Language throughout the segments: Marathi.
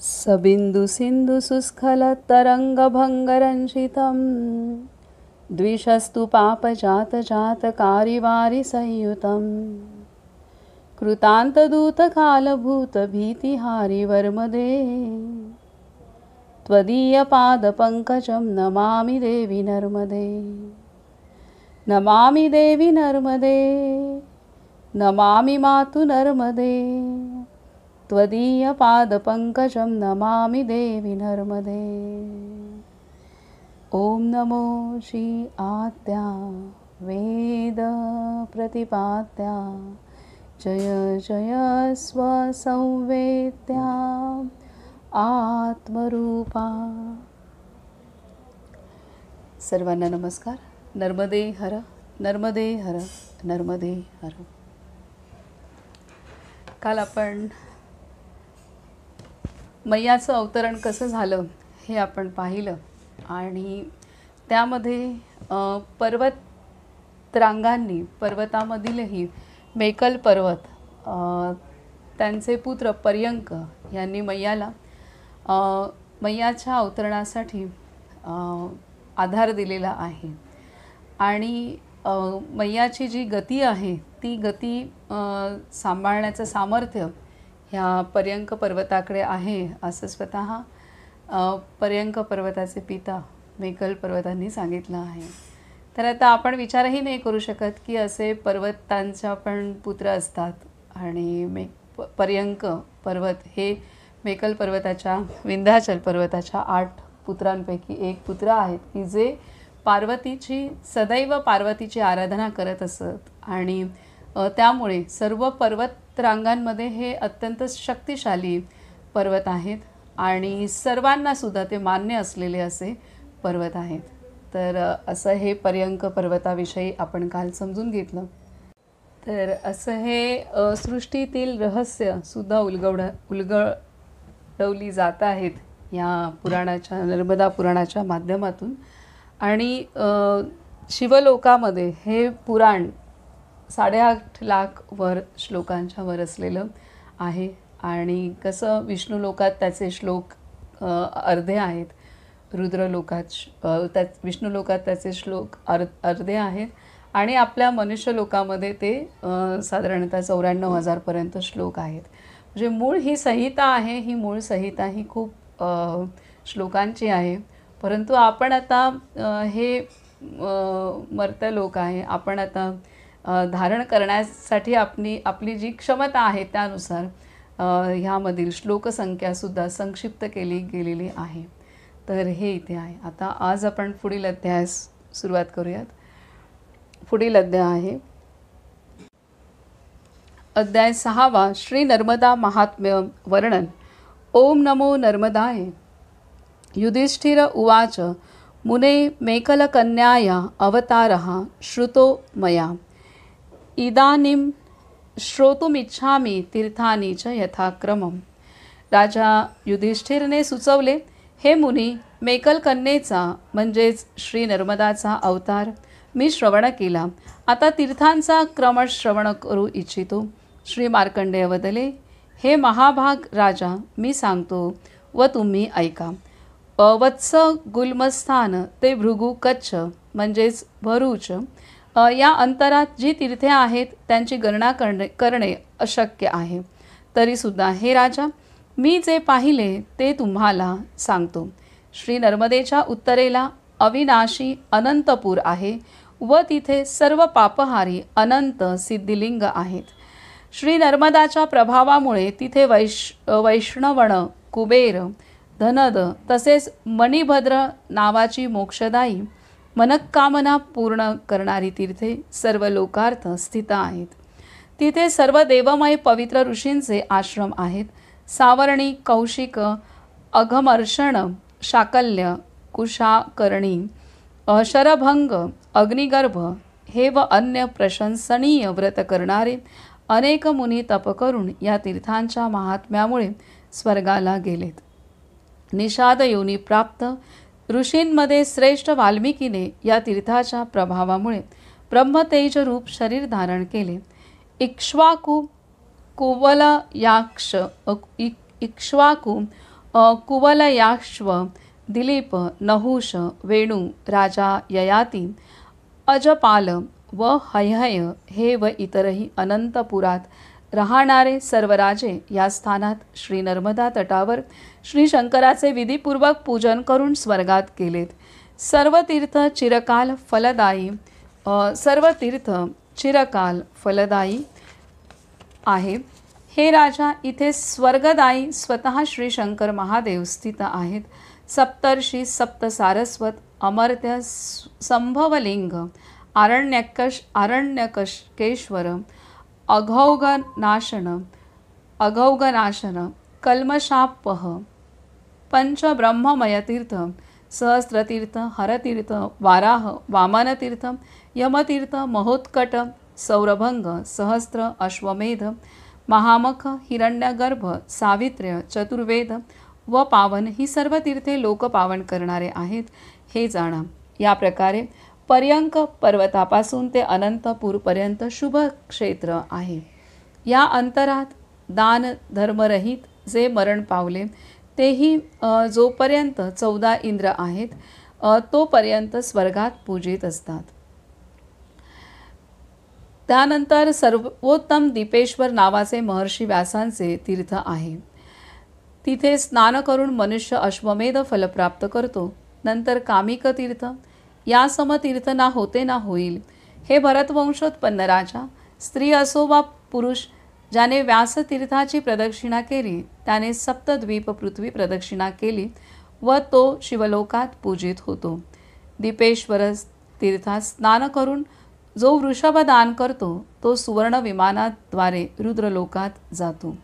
सबिन्दुसिन्धुसुस्खलत्तरङ्गभङ्गरञ्जितं द्विषस्तु पापजातजातकारिवारिसंयुतं कृतान्तदूतकालभूतभीतिहारिवर्मदे त्वदीयपादपङ्कजं नमामि देवि नर्मदे। नमामि देवि नर्मदे, नमामि मातु नर्मदे, त्वदीयपादपङ्कजं नमामि देवि नर्मदे। ॐ नमो श्री आद्या वेद प्रतिपाद्या जय जय स्वसंवेद्या आत्मरूपा। सर्वांना नमस्कार। नर्मदे हर, नर्मदे हर, नर्मदे हर। काल आपण मैयाचं अवतरण कसं झालं हे आपण पाहिलं आणि त्यामध्ये पर्वतरांगांनी, पर्वतामधीलही मेकल पर्वत, त्यांचे पुत्र पर्यंक यांनी मैयाच्या अवतरणासाठी आधार दिलेला आहे आणि मैयाची जी गती आहे ती गती सांभाळण्याचं सामर्थ्य ह्या पर्यंक पर्वताकडे आहे असं स्वतः पर्यंक पर्वताचे पिता मेकल पर्वतांनी सांगितलं आहे। तर आता आपण विचारही नाही करू शकत की असे पर्वतांचा पण पुत्र असतात आणि पर्यंक पर्वत हे मेकल पर्वताच्या, विंध्याचल पर्वताच्या 8 पुत्रांपैकी एक पुत्र आहेत की जे सदैव पार्वतीची आराधना करत असत आणि त्यामुळे सर्व पर्वतरांगांमध्ये हे अत्यंत शक्तिशाली पर्वत आहेत आणि सर्वांना सुद्धा ते मान्य असलेले असे पर्वत आहेत। तर असं हे पर्यंक पर्वताविषयी आपण काल समजून घेतलं। तर असं हे सृष्टीतील रहस्य सुद्धा उलगडवली जात आहेत या पुराणाच्या, नर्मदा पुराणाच्या माध्यमातून। आणि शिवलोकामध्ये हे पुराण 8.5 लाख श्लोकांच्या वर असलेलं आहे आणि कसं विष्णू लोकात त्याचे श्लोक अर्धे आहेत, विष्णू लोकात त्याचे श्लोक अर्धे आहेत आणि आपल्या मनुष्य लोकामध्ये ते साधारणतः 94,000 पर्यंत श्लोक आहेत। म्हणजे मूळ ही संहिता आहे, ही मूळ संहिता ही खूप श्लोकांची आहे, परंतु आपण आता हे मर्त्य लोक आहे, आपण आता धारण करण्यासाठी आपली जी क्षमता आहे त्यानुसार ह्यामधील श्लोकसंख्यासुद्धा संक्षिप्त केली गेलेली आहे। तर हे इथे आहे। आता आज आपण पुढील अध्यायास सुरुवात करूयात। पुढील अध्याय आहे अध्याय 6 श्री नर्मदा महात्म्य वर्णन। ओम नमो नर्मदाय। युधिष्ठिर उवाच मुने मेकलकन्याया अवतारः श्रुतो मया इदानीं श्रोतुमिच्छामि तीर्थानि च यथाक्रमम्। राजा युधिष्ठिरने सुचवले, हे मुनी, मेकल कन्येचा म्हणजेच श्री नर्मदाचा अवतार मी श्रवण केला, आता तीर्थांचा क्रमश श्रवण करू इच्छितो। श्री मार्कंडेय वदले, हे महाभाग राजा, मी सांगतो व तुम्ही ऐका। वत्स गुल्मस्थान ते भृगु कच्छ म्हणजेच भरूच या अंतरात जी तीर्थे आहेत त्यांची गणना करणे अशक्य आहे। तरीसुद्धा हे राजा, मी जे पाहिले ते तुम्हाला सांगतो। श्री नर्मदेच्या उत्तरेला अविनाशी अनंतपूर आहे व तिथे सर्व पापहारी अनंत सिद्धिलिंग आहेत। श्री नर्मदाच्या प्रभावामुळे तिथे वैष्णवण, कुबेर, धनद तसेच मणिभद्र नावाची मोक्षदायी मनःकामना पूर्ण करणारी तीर्थे सर्व लोकार्थ स्थित आहेत। तिथे सर्व देवमय पवित्र ऋषींचे आश्रम आहेत। सावर्णी, कौशिक, अघमर्षण, शाकल्य, कुशाकर्णी, शरभंग, अग्निगर्भ हे व अन्य प्रशंसनीय व्रत करणारे अनेक मुनी तप करून या तीर्थांच्या महात्म्यामुळे स्वर्गाला गेलेत। निषाद योनी प्राप्त ऋषींमध्ये श्रेष्ठ वाल्मिकीने या तीर्थाच्या प्रभावामुळे ब्रह्मतेज रूप शरीर धारण केले। इक्ष्वाकू कुवलयाक्ष इक्ष्वाकू कुवलयाश्व दिलीप नहुष वेणू राजा ययाती अजपाल व हयहय हे व इतरही अनंतपुरात राहणारे सर्व राजे या स्थानात श्री नर्मदा तटावर श्री शंकराचे विधीपूर्वक पूजन करून स्वर्गात गेलेत. सर्व तीर्थ चिरकाल फलदायी आहे. हे राजा, इथे स्वर्गदायी स्वतः श्री शंकर महादेव स्थित आहेत. सप्तर्षी सप्त सारस्वत अमर्त्य संभवलिंग आरण्यकेश्वर अघौगनाशन कल्मषापह पंचब्रह्ममयतीर्थ सहस्रतीर्थ हरतीर्थ वाराह वामनतीर्थ यमतीर्थ महोत्कट सौरभंग सहस्त्र अश्वमेध महामख हिरण्यगर्भ सावित्र्य चतुर्वेद व पावन ही सर्व तीर्थे लोक पावन करणारे आहेत, हे जाणा. या प्रकारे पर्यंक पर्वतापासून ते अनंतपूरपर्यंत शुभ क्षेत्र आहे. या अंतरात दान धर्मरहित जे मरण पावले तेही जोपर्यंत 14 इंद्र आहेत तोपर्यंत स्वर्गात पूजित असतात. त्यानंतर सर्वोत्तम दीपेश्वर नावाचे महर्षी व्यासांचे तीर्थ आहे. तिथे स्नान करून मनुष्य अश्वमेध फल प्राप्त करतो. नंतर कामिक तीर्थ, या समतीर्थ ना होते ना होईल. हे भरतवंशोत्पन्न राजा, स्त्री असो वा पुरुष, ज्याने व्यासतीर्थाची प्रदक्षिणा केली त्याने सप्तद्वीप पृथ्वी प्रदक्षिणा केली व तो शिवलोकात पूजित होतो. दीपेश्वर तीर्थात स्नान करून जो वृषभ दान करतो तो सुवर्ण विमानाद्वारे रुद्रलोकात जातो.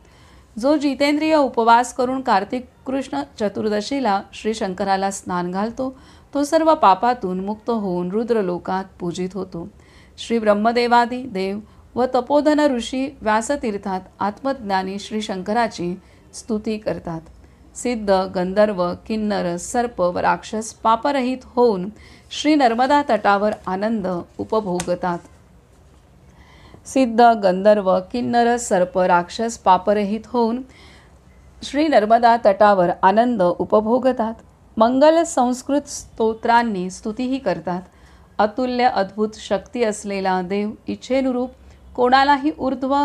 जो जितेंद्रिय उपवास करून कार्तिक कृष्ण चतुर्दशीला श्री शंकराला स्नान घालतो तो सर्व पापातून मुक्त होऊन रुद्रलोकात पूजित होतो. श्री ब्रह्मदेवादी देव व तपोधन ऋषी व्यासतीर्थात आत्मज्ञानी श्री शंकराची स्तुती करतात. सिद्ध गंधर्व किन्नर सर्प व राक्षस पापरहित होऊन श्री नर्मदा तटावर आनंद उपभोगतात. सिद्ध गंधर्व किन्नर सर्प राक्षस पापरहित होऊन श्री नर्मदा तटावर आनंद उपभोगतात. मंगल संस्कृत स्तोत्रांनी स्तुतीही करतात. अतुल्य अद्भुत शक्ती असलेला देव इच्छेनुरूप कोणालाही ऊर्ध्व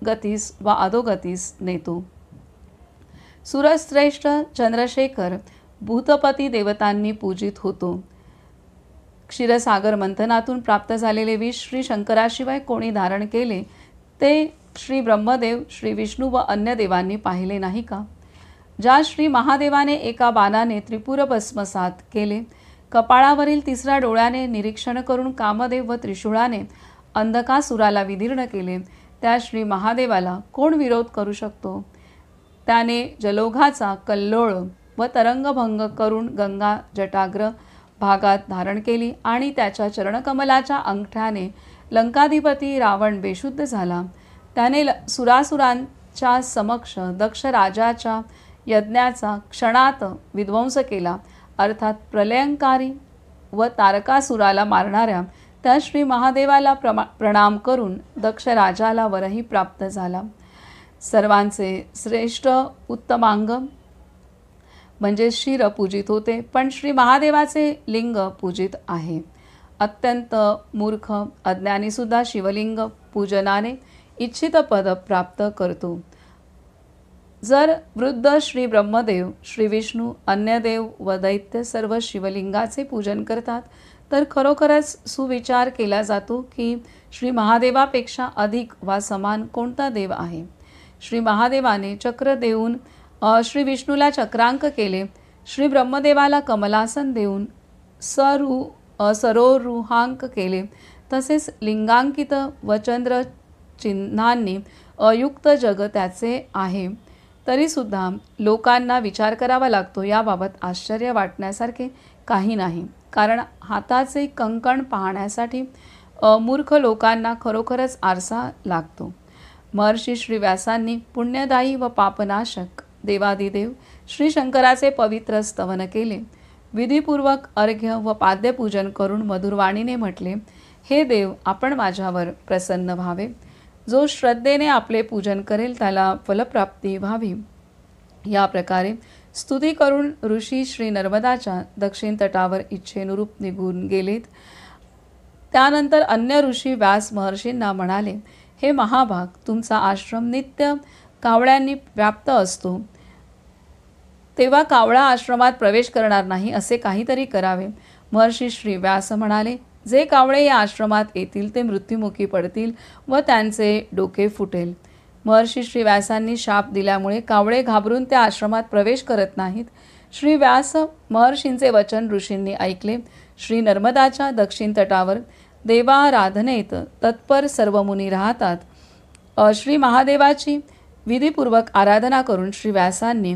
गतीस वा अधोगतीस नेतो. सुरश्रेष्ठ चंद्रशेखर भूतपती देवतांनी पूजित होतो. क्षीरसागर मंथनातून प्राप्त झालेले विष श्री शंकराशिवाय कोणी धारण केले ते श्री ब्रह्मदेव, श्री विष्णू व अन्य देवांनी पाहिले नाही का? ज्या श्री महादेवाने एका बाणाने त्रिपुर भस्मसात केले, कपाळावरील तिसऱ्या डोळ्याने निरीक्षण करून कामदेव व त्रिशूळाने अंधकासुराला विदीर्ण केले, त्या श्री महादेवाला कोण विरोध करू शकतो? त्याने जलोघाचा कल्लोळ व तरंगभंग करून गंगा जटाग्र भागात धारण केली आणि त्याच्या चरणकमलाच्या अंगठ्याने लंकाधिपती रावण बेशुद्ध झाला. त्याने सुरासुरांच्या समक्ष दक्ष राजाच्या यज्ञाचा क्षणात विध्वंस केला. अर्थात प्रलयंकारी व तारकासुराला मारणाऱ्या त्या श्री महादेवाला प्रणाम करून दक्ष राजाला वरही प्राप्त झाला. सर्वांचे श्रेष्ठ उत्तमांग म्हणजे शिर पूजित होते, पण श्री महादेवाचे लिंग पूजित आहे. अत्यंत मूर्ख अज्ञानीसुद्धा शिवलिंग पूजनाने इच्छित पद प्राप्त करतो. जर वृद्ध श्री ब्रह्मदेव, श्री विष्णू, अन्य देव व दैत्य सर्व शिवलिंगाचे पूजन करतात तर खरोखरच सुविचार केला जातो की श्री महादेवापेक्षा अधिक वा समान कोणता देव आहे. श्री महादेवाने चक्र देऊन श्री विष्णूला चक्रांक केले, श्री ब्रह्मदेवाला कमलासन देऊन सरोरुहांक केले, तसेच लिंगांकित व चंद्र चिन्हांनी अयुक्त जग त्याचे आहे. तरीसुद्धा लोकांना विचार करावा लागतो. याबाबत आश्चर्य वाटण्यासारखे काही नाही, कारण हाताचे कंकण पाहण्यासाठी मूर्ख लोकांना खरोखरच आरसा लागतो. महर्षी श्री व्यासांनी पुण्यदायी व पापनाशक देवादिदेव श्री शंकराचे पवित्र स्तवन केले. विधीपूर्वक अर्घ्य व पाद्यपूजन करून मधुरवाणीने म्हटले, हे देव, आपण माझ्यावर प्रसन्न व्हावे. जो श्रद्धेने आपले पूजन करेल त्याला फलप्राप्ती व्हावी. या प्रकारे स्तुती करून ऋषी श्री नर्मदाच्या दक्षिण तटावर इच्छेनुरूप निघून गेलेत. त्यानंतर अन्य ऋषी व्यास महर्षींना म्हणाले, हे महाभाग, तुमचा आश्रम नित्य कावळ्यांनी व्याप्त असतो, तेव्हा कावळा आश्रमात प्रवेश करणार नाही असे काहीतरी करावे. महर्षी श्री व्यास म्हणाले, जे कावळे या आश्रमात येतील ते मृत्युमुखी पडतील व त्यांचे डोके फुटेल. महर्षी श्री व्यासांनी शाप दिल्यामुळे कावळे घाबरून त्या आश्रमात प्रवेश करत नाहीत. श्री व्यास महर्षींचे वचन ऋषींनी ऐकले. श्री नर्मदाच्या दक्षिण तटावर देवाराधनेत तत्पर सर्व मुनी राहतात. श्री महादेवाची विधीपूर्वक आराधना करून श्री व्यासांनी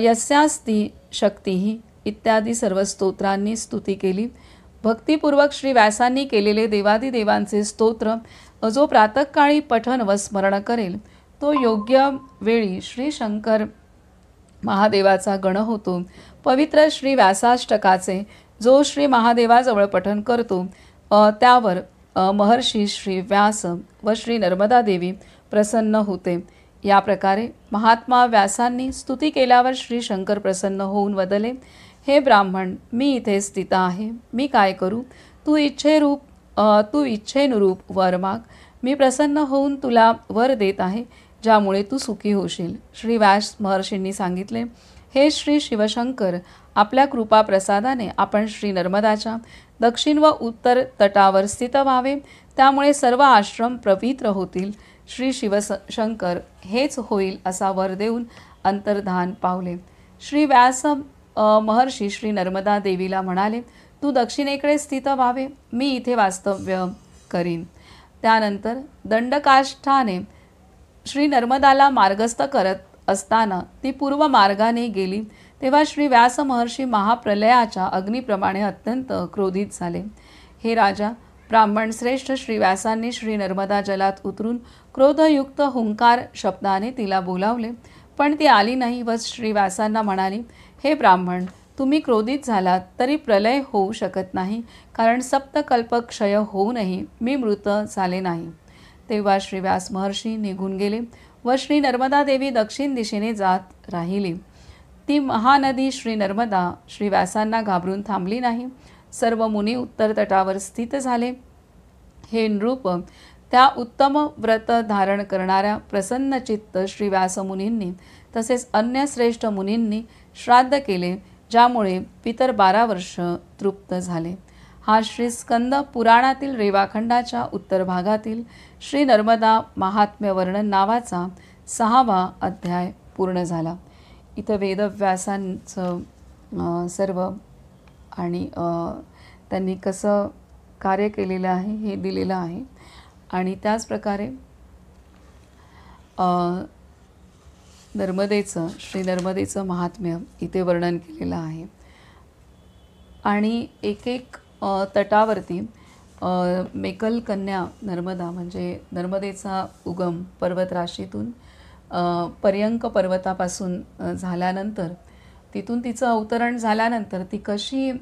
यस्यास्ति शक्तीही इत्यादी सर्व स्तोत्रांनी स्तुती केली. भक्तिपूर्वक श्री व्यासांनी केलेले देवादिदेवांचे स्तोत्र जो प्रातःकाळी पठन व स्मरण करेल तो योग्य वेळी श्री शंकर महादेवाचा गण होतो. पवित्र श्री व्यासाष्टकाचे जो श्री महादेवाजवळ पठन करतो त्यावर महर्षी श्री व्यास व श्री नर्मदा देवी प्रसन्न होते. या प्रकारे महात्मा व्यासांनी स्तुती केल्यावर श्री शंकर प्रसन्न होऊन वदले, हे ब्राह्मण, मी इथे स्थित आहे. मी काय करू? तू इच्छेनुरूप वर माग. मी प्रसन्न होऊन तुला वर देत आहे, ज्यामुळे तू सुखी होशील. श्री व्यास महर्षींनी सांगितले, हे श्री शिवशंकर, आपल्या कृपा प्रसादाने आपण श्री नर्मदाच्या दक्षिण व उत्तर तटावर स्थित व्हावे, त्यामुळे सर्व आश्रम पवित्र होतील. श्री शिवशंकर हेच होईल असा वर देऊन अंतर्धान पावले. श्री व्यास महर्षी श्री नर्मदा देवीला म्हणाले, तू दक्षिणेकडे स्थित व्हावे, मी इथे वास्तव्य करीन. त्यानंतर दंडकाष्ठाने श्री नर्मदाला मार्गस्थ करत असताना ती पूर्व मार्गाने गेली. तेव्हा श्री व्यास महर्षी महाप्रलयाच्या अग्निप्रमाणे अत्यंत क्रोधित झाले. हे राजा, ब्राह्मण श्रेष्ठ श्री व्यासांनी श्री नर्मदा जलात उतरून क्रोधयुक्त हुंकार शब्दाने तिला बोलावले, पण ती आली नाही व श्री व्यासांना म्हणाली, हे ब्राह्मण, तुम्ही क्रोधित झालात तरी प्रलय होऊ शकत नाही, कारण सप्तकल्प क्षय होऊनही मी मृत झाले नाही. तेव्हा श्री व्यास महर्षी निघून गेले व श्री नर्मदा देवी दक्षिण दिशेने जात राहिली. ती महानदी श्री नर्मदा श्री व्यासांना घाबरून थांबली नाही. सर्व मुनी उत्तर तटावर स्थित झाले. हे नृप, त्या उत्तम व्रत धारण करणाऱ्या प्रसन्नचित्त श्री व्यासमुनींनी तसेच अन्य श्रेष्ठ मुनींनी श्राद्ध केले, ज्यामुळे पितर 12 वर्ष तृप्त झाले. हा श्री स्कंद पुराणातील रेवाखंडाच्या उत्तर भागातील श्री नर्मदा महात्म्य वर्णन नावाचा 6वा अध्याय पूर्ण झाला. इथं वेदव्यासांचं सर्व आणि त्यांनी कसं कार्य केलेलं आहे हे दिलेलं आहे आणि त्याचप्रकारे श्री नर्मदेचं महात्म्य इथे वर्णन केलेलं आहे. आणि एक एक तटावरती मेकल कन्या नर्मदा म्हणजे नर्मदेचा उगम पर्वतराशीतून पर्यंक पर्वतापासून झाल्यानंतर तिथून तिचं अवतरण झाल्यानंतर ती कशी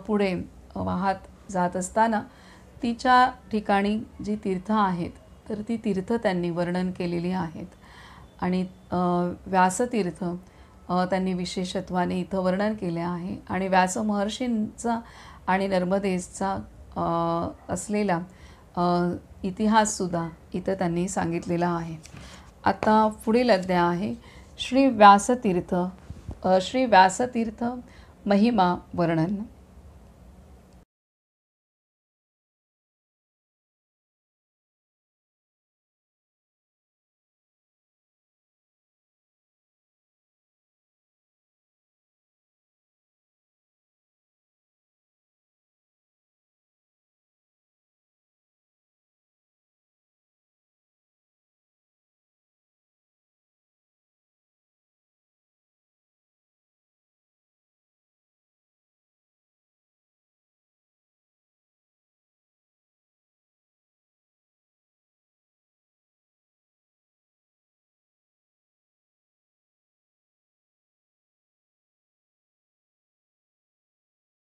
पुढे वाहत जात असताना तिच्या ठिकाणी जी तीर्थ आहेत तर ती तीर्थ त्यांनी वर्णन केलेली आहेत. आणि व्यासतीर्थ त्यांनी विशेषत्वाने इथं वर्णन केले आहे. आणि व्यास महर्षींचा आणि नर्मदेचा असलेला इतिहाससुद्धा इथं त्यांनी सांगितलेला आहे. आता पुढील अध्याय आहे श्री व्यासतीर्थ महिमा वर्णन.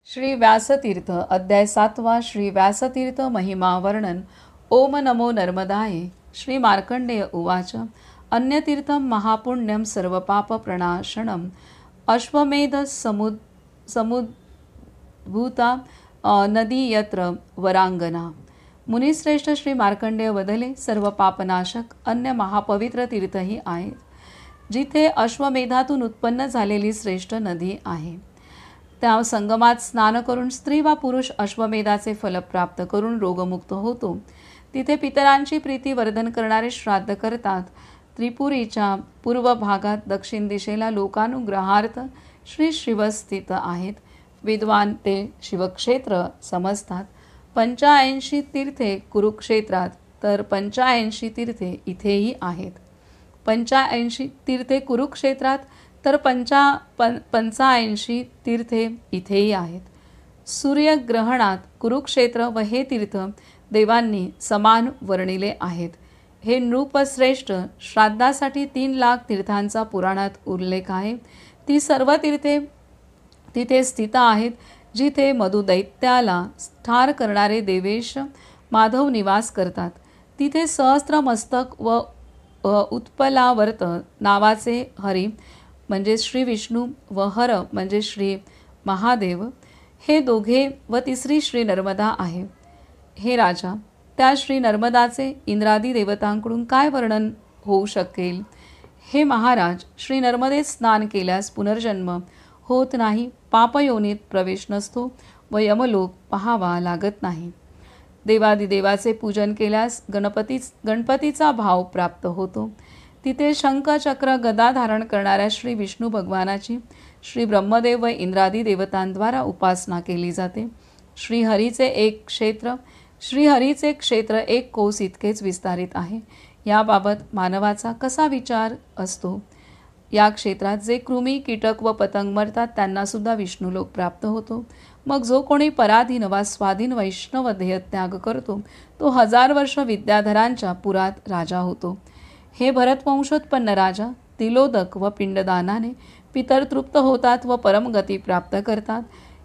श्री व्यासतीर्थ अध्याय 7वा. श्री व्यासतीर्थ महिमा वर्णन. ओम नमो नर्मदाय. श्री मार्कंडेय उवाच. अन्यतीर्थम महापुण्यम सर्वपापप्रणाशनम अश्वमेध समुद्भूता नदी यत्र वरांगना. मुनिश्रेष्ठ श्री मार्कंडेय वदले, सर्व पापनाशक अन्य महापवित्र तीर्थही आहेत, जिथे अश्वमेधातून उत्पन्न झालेली श्रेष्ठ नदी आहे. त्या संगमात स्नान करून स्त्री वा पुरुष अश्वमेधाचे फल प्राप्त करून रोगमुक्त होतो. तिथे पितरांची प्रीतीवर्धन करणारे श्राद्ध करतात. त्रिपुरीच्या पूर्व भागात दक्षिण दिशेला लोकानुग्रहार्थ श्री शिव स्थित आहेत. विद्वान ते शिवक्षेत्र समजतात. 85 तीर्थे कुरुक्षेत्रात तर 85 तीर्थे इथेही आहेत. 85 तीर्थे कुरुक्षेत्रात तर 85 तीर्थे इथेही आहेत. सूर्यग्रहणात कुरुक्षेत्र व हे तीर्थ देवांनी समान वर्णिले आहेत. हे नृपश्रेष्ठ, श्राद्धासाठी 3 लाख तीर्थांचा पुराणात उल्लेख आहे. ती सर्व तीर्थे तिथे स्थित आहेत, जिथे मधुदैत्याला ठार करणारे देवेश माधव निवास करतात. तिथे सहस्त्रमस्तक व उत्पलावर्त नावाचे हरी म्हणजे श्री विष्णू व हर म्हणजे श्री महादेव हे दोघे व तिसरी श्री नर्मदा आहे. हे राजा, त्या श्री नर्मदाचे इंद्रादी देवतांकडून काय वर्णन होऊ शकेल? हे महाराज, श्री नर्मदेत स्नान केल्यास पुनर्जन्म होत नाही, पापयोनीत प्रवेश नसतो व यमलोक पाहावा लागत नाही. देवादिदेवाचे पूजन केल्यास गणपतीचा भाव प्राप्त होतो. तिथे शंख चक्र गदा धारण करणाऱ्या श्री विष्णू भगवानाची श्री ब्रह्मदेव व इंद्रादी देवतांद्वारा उपासना केली जाते. श्रीहरीचे क्षेत्र 1 कोस इतकेच विस्तारित आहे. याबाबत मानवाचा कसा विचार असतो? या क्षेत्रात जे कृमी, कीटक व पतंग मरतात त्यांनासुद्धा विष्णुलोक प्राप्त होतो. मग जो कोणी पराधीन वा स्वाधीन वैष्णव देहत्याग करतो तो 1000 वर्ष विद्याधरांच्या पुरात राजा होतो. हे भरतवंशोत्पन्न राजा, तिलोदक व पिंडदानाने पितर तृप्त होतात व परमगती प्राप्त करतात.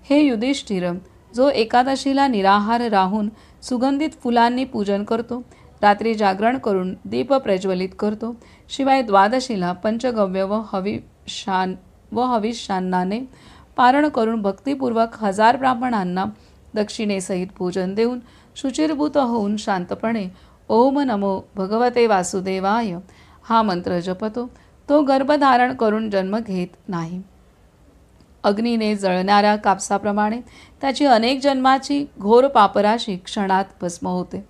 हे युधिष्ठिर, जो एकादशीला निराहार राहून सुगंधित फुलांनी पूजन करतो, रात्री जागरण करून दीप प्रज्वलित करतो, शिवाय द्वादशीला पंचगव्य व हविष्यान्नाने पारण करून भक्तिपूर्वक 1000 ब्राह्मणांना दक्षिणेसहित भोजन देऊन शुचिर्भूत होऊन शांतपणे ओम नमो भगवते वासुदेवाय हा मंत्र जपतो, तो गर्भधारण करून जन्म घेत नाही. अग्नीने जळणाऱ्या कापसाप्रमाणे त्याची अनेक जन्माची घोर पापराशी क्षणात भस्म होते.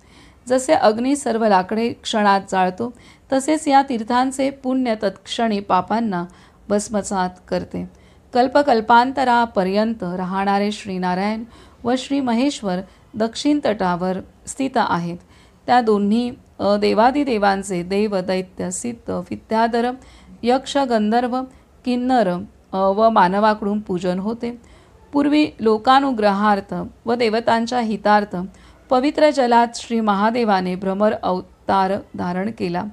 जसे अग्नी सर्व लाकडे क्षणात जाळतो, तसेच या तीर्थांचे पुण्य तत्क्षणी पापांना भस्मसात करते. कल्पकल्पांतरापर्यंत राहणारे श्रीनारायण व श्री महेश्वर दक्षिण तटावर स्थित आहेत. त्या दोन्ही देवादिदेवांचे देव, दैत्य, सिद्ध, विद्याधर, यक्ष, गंधर्व, किन्नर व मानवाकडून पूजन होते. पूर्वी लोकानुग्रहार्थ व देवतांच्या हितार्थ पवित्र जलात श्री महादेवाने भ्रमर अवतार धारण केला.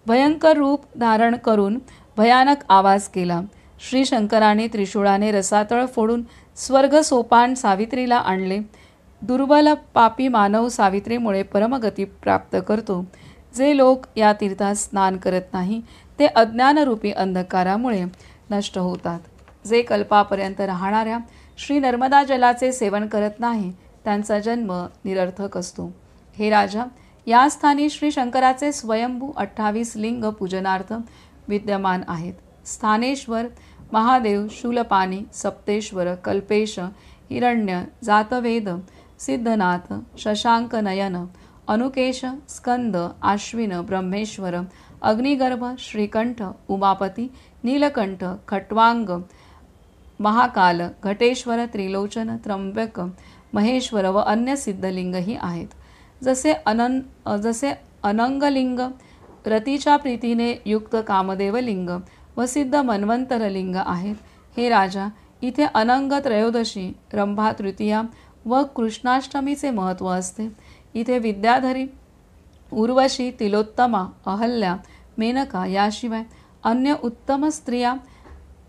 भयंकर रूप धारण करून भयानक आवाज केला. श्री शंकराने त्रिशूळाने रसातळ फोडून स्वर्ग सोपान सावित्रीला आणले. दुर्बल पापी मानव सावित्रीमुळे परमगती प्राप्त करतो. जे लोक या तीर्थात स्नान करत नाही ते अज्ञानरूपी अंधकारामुळे नष्ट होतात. जे कल्पापर्यंत राहणाऱ्या श्री नर्मदा जलाचे सेवन करत नाही त्यांचा जन्म निरर्थक असतो. हे राजा, या स्थानी श्री शंकराचे स्वयंभू 28 लिंग पूजनार्थ विद्यमान आहेत. स्थानेश्वर, महादेव, शूलपाणी, सप्तेश्वर, कल्पेश, हिरण्य, जातवेद, सिद्धनाथ, शशांकनयन, अनुकेश, स्कंद, आश्विन, ब्रह्मेश्वर, अग्निगर्भ, श्रीकंठ, उमापती, नीलकंठ, खट्वांग, महाकाल, घटेश्वर, त्रिलोचन, त्र्यंबक, महेश्वर व अन्य सिद्धलिंगही आहेत. जसे अनंगलिंग, रतीच्या प्रीतीने युक्त कामदेवलिंग व सिद्ध मन्वंतरलिंग आहेत. हे राजा, इथे अनंग त्रयोदशी, रंभा तृतीया व कृष्णाष्टमीचे महत्त्व असते. इथे विद्याधरी, उर्वशी, तिलोत्तमा, अहल्या, मेनका याशिवाय अन्य उत्तम स्त्रिया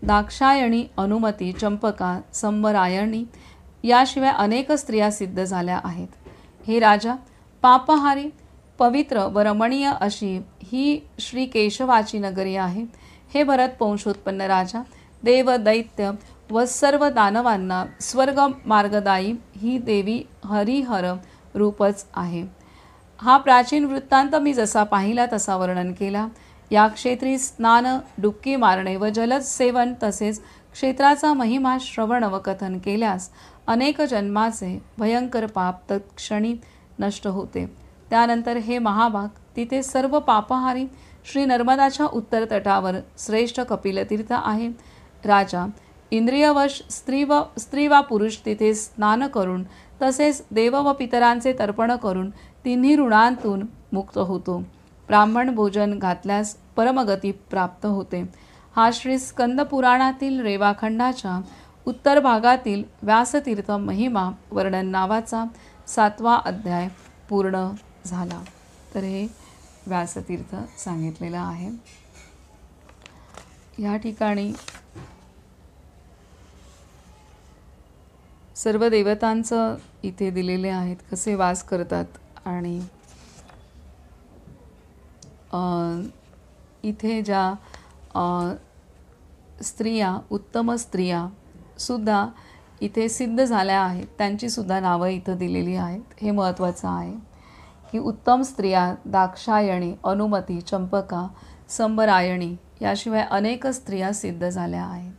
दाक्षायणी, अनुमती, चंपका, संबरायणी याशिवाय अनेक स्त्रिया सिद्ध झाल्या आहेत. हे राजा, पापहारी, पवित्र व रमणीय अशी ही श्री केशवाची नगरी आहे. हे भरत वंशोत्पन्न राजा, देव दैत्य व सर्व दानवांना स्वर्ग मार्गदायी ही देवी हरिहर रूपच आहे. हा प्राचीन वृत्तांत मी जसा पाहिला तसा वर्णन केला. या क्षेत्री स्नान, डुबकी मारणे व जलद सेवन तसेच क्षेत्राचा महिमा श्रवण व कथन केल्यास अनेक जन्माचे भयंकर पाप तत्क्षणी नष्ट होते. त्यानंतर हे महाभाग, तिथे सर्व पापहारी श्री नर्मदाच्या उत्तर तटावर श्रेष्ठ कपिलतीर्थ आहे. राजा इंद्रियवश स्त्री वा पुरुष तिथे स्नान करून तसेच देव व पितरांचे तर्पण करून तिन्ही ऋणांतून मुक्त होतो. ब्राह्मण भोजन घातल्यास परमगती प्राप्त होते. हा श्री स्कंद पुराणातील रेवाखंडाच्या उत्तर भागातील व्यासतीर्थ महिमा वर्णन नावाचा 7वा अध्याय पूर्ण झाला. तर हे व्यासतीर्थ सांगितलेलं आहे. या ठिकाणी सर्व देवतांचं इथे दिलेले आहेत, कसे वास करतात. आणि इथे ज्या स्त्रिया, उत्तम स्त्रिया सुद्धा इथे सिद्ध झाल्या आहेत, त्यांचीसुद्धा नावं इथं दिलेली आहेत. हे महत्त्वाचं आहे की उत्तम स्त्रिया दाक्षायणी, अनुमती, चंपका, संबरायणी याशिवाय अनेक स्त्रिया सिद्ध झाल्या आहेत.